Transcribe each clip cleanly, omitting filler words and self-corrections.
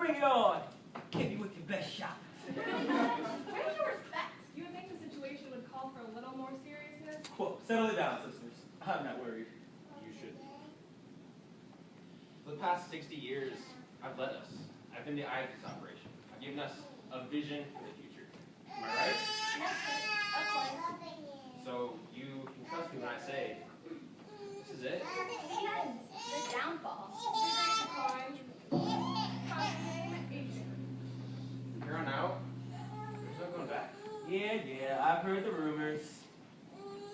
Bring it on. Hit me with your best shot. Where's your respect? You would think the situation would call for a little more seriousness? Whoa, settle it down, sisters. I'm not worried. You should. For the past 60 years, I've led us. I've been the eye of this operation. I've given us a vision for the future. Am I right? Yes, of course. So you can trust me when I say, this is it? The end. The downfall. Decline. Costing aging. From here on out, there's no going back. Yeah, I've heard the rumors.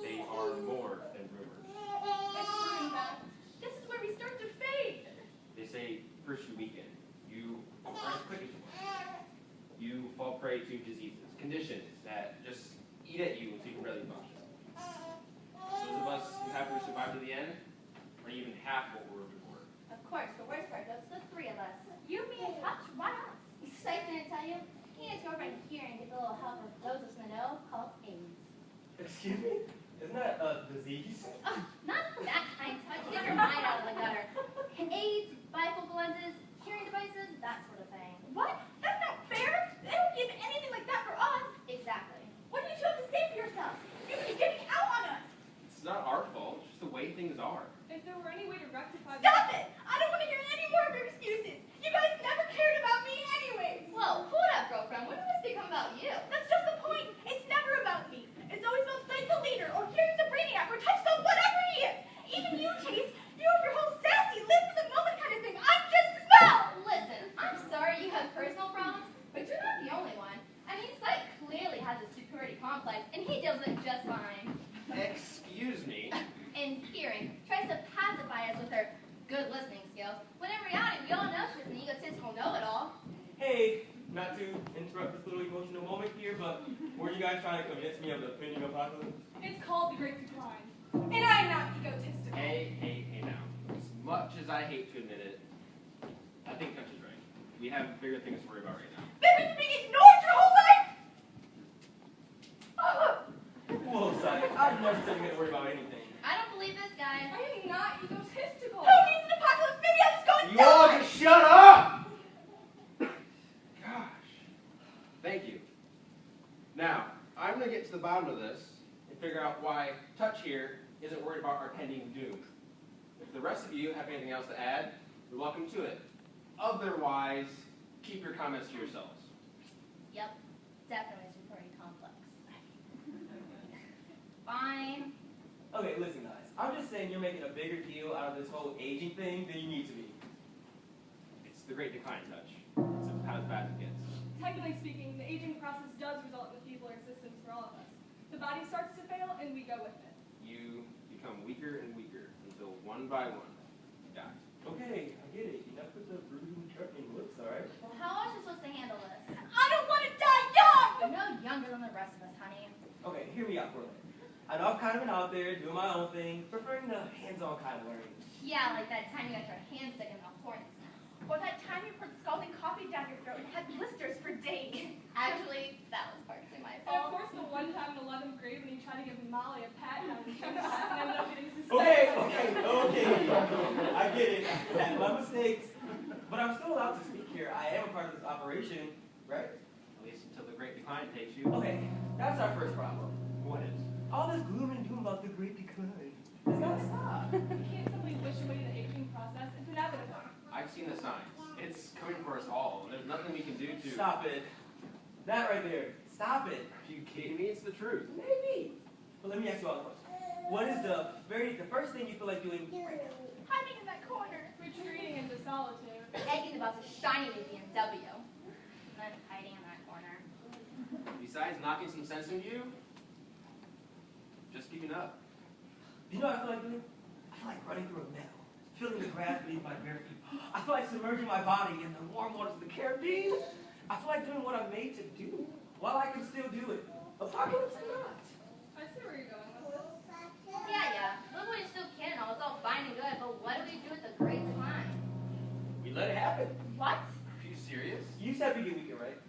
They are more than rumors. It's proven fact. This is where we start to fade. They say, first you weaken. You aren't as quick as you want. You fall prey to diseases, conditions that just eat at you until you can barely function. Those of us who happen to survive to the end aren't even half what we were before. Of course, the worst part goes to the three of us. You, me, and Hutch. Why not? Psych didn't tell you. He needs to go right here and get a little help with those of us in the know called AIDS. Excuse me? Isn't that a disease? Oh, not that kind, Hutch. Get your mind out of the gutter. AIDS, bifocal lenses, hearing devices, that sort of thing. What? That's not fair. They don't give anything like that for us. Exactly. What do you have to say for yourself? You've been giving out on us. It's not our fault, it's just the way things are. If there were any way to rectify Stop it! I don't want to hear any more of your excuses. You guys never cared about me anyways. Whoa, hold up, girlfriend. When did this become about you? That's just the point. It's never about me. It's always about Psych the leader or hearing the brainiac or Touchstone, whatever he is. Even you, Chase. You have your whole sassy, live for the moment kind of thing. I'm just smell. Listen, I'm sorry you have personal problems, but you're not the only one. I mean, Psych clearly has a superiority complex, and he deals with it just fine. Excuse me. And hearing tries to pacify us with her good listening skills, when in reality we all know she's an egotistical know-it-all. Hey, not to interrupt this little emotional moment here, but were you guys trying to convince me of the pending apocalypse? It's called the Great Decline. And I'm not egotistical. Hey now. As much as I hate to admit it, I think Touch is right. We have bigger things to worry about right now. Bigger than being ignored your whole life. Whoa, Psych. I've never said you had to worry about anything. I don't believe this guy. I am not egotistical. Who needs an apocalypse? Maybe I'll just go and You all die. just shut up! Gosh. Thank you. Now, I'm going to get to the bottom of this and figure out why Touch here isn't worried about our pending doom. If the rest of you have anything else to add, you're welcome to it. Otherwise, keep your comments to yourselves. Yep, definitely superiority complex. Fine. Okay, listen, guys. I'm just saying you're making a bigger deal out of this whole aging thing than you need to be. It's the Great Decline, Touch. It's about as bad as it gets. Technically speaking, the aging process does result in a feebler existence for all of us. The body starts to fail, and we go with it. You become weaker and weaker until one by one, you die. Okay, I get it. Enough with the brooding, threatening looks, alright? Well, how else are you supposed to handle this? I don't want to die young. You're no younger than the rest of us, honey. Okay, hear me out for a minute. I know I've kind of been out there doing my own thing, preferring the hands-on kind of learning. Yeah, like that time you got your hand stuck in the hornet's nest. Or that time you poured scalding coffee down your throat and had blisters for days. Actually, that was partially my And of fault. course, the one time in 11th grade when you tried to give Molly a pat down the chest and ended up getting Okay. suspended. I get it. I had my mistakes. But I'm still allowed to speak here. I am a part of this operation, right? At least until the Great Decline takes you. Okay, that's our first problem. What is? All this gloom and doom about the Great Decline. It's gotta stop. You can't simply wish away the aging process. It's inevitable. I've seen the signs. It's coming for us all, and there's nothing we can do to... Stop it. That right there. Stop it. Are you kidding me? It's the truth. Maybe. But let me ask you all a question. What is the first thing you feel like doing right now? Hiding in that corner. Retreating into solitude. Egging about to shiny with BMW. And I'm hiding in that corner. Besides knocking some sense into you, just keeping up. Do you know what I feel like doing? I feel like running through a meadow, feeling the grass beneath my bare feet. I feel like submerging my body in the warm waters of the Caribbean. I feel like doing what I'm made to do, while I can still do it. Apocalypse or not. I see where you're going with this. Yeah. Look what you still can and all. It's all fine and good, but what do we do with the Great Decline? We let it happen. What? Are you serious? You said we get weaker, right?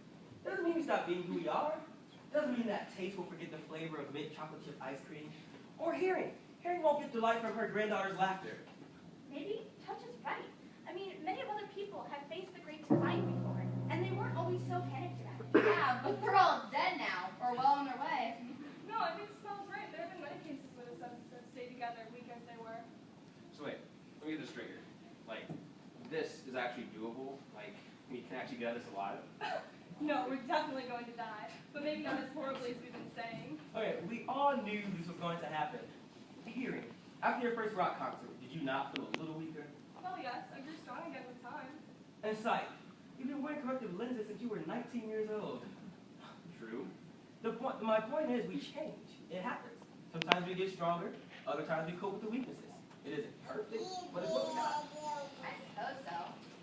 Doesn't mean we stop being who we are. Doesn't mean that taste will forget the flavor of mint chocolate chip ice cream. Or hearing. Hearing won't get delight from her granddaughter's laughter. Maybe Touch is right. I mean, many of other people have faced the Great fine before, and they weren't always so panicked about it. Yeah, but they're all dead now, or well on their way. No, I think Smell's right. There have been many cases where the substances have stayed together weak as they were. So wait, let me get this straight here. Like, this is actually doable? Like, we can actually get out of this alive? No, we're definitely going to die, but maybe not as horribly as we've been saying. Okay, we all knew this was going to happen. Hearing, after your first rock concert, did you not feel a little weaker? Well, yes, I grew strong again with time. And sight, you've been wearing corrective lenses since you were 19 years old. True. My point is, we change. It happens. Sometimes we get stronger, other times we cope with the weaknesses. It isn't perfect, but it's what we got. I suppose so.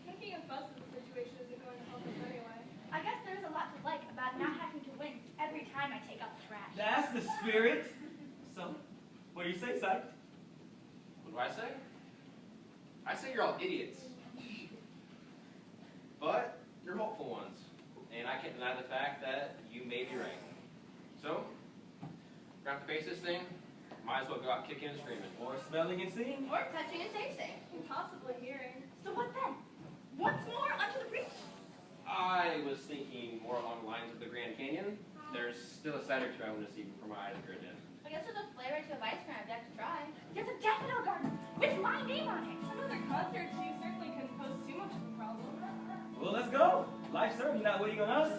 Making a fuss of the situation isn't going to help us anyway. I guess there's a lot to like about not having to win every time I take out the trash. That's the spirit. So, what do you say, Sight? What do I say? I say you're all idiots. But you're hopeful ones. And I can't deny the fact that you may be right. So, we're going to have to face this thing. Might as well go out kicking and screaming. Or smelling and seeing? Or touching and tasting. And possibly hearing. So what then? Once more, unto the breach. I was thinking more along the lines of the Grand Canyon. There's still a side or two I want to see before my eyes are in. I guess there's a flavor to a ice cream I'd like to try. There's a daffodil garden with my name on it. Another concert, you certainly couldn't pose too much of a problem. Well, let's go. Life's certainly not waiting on us.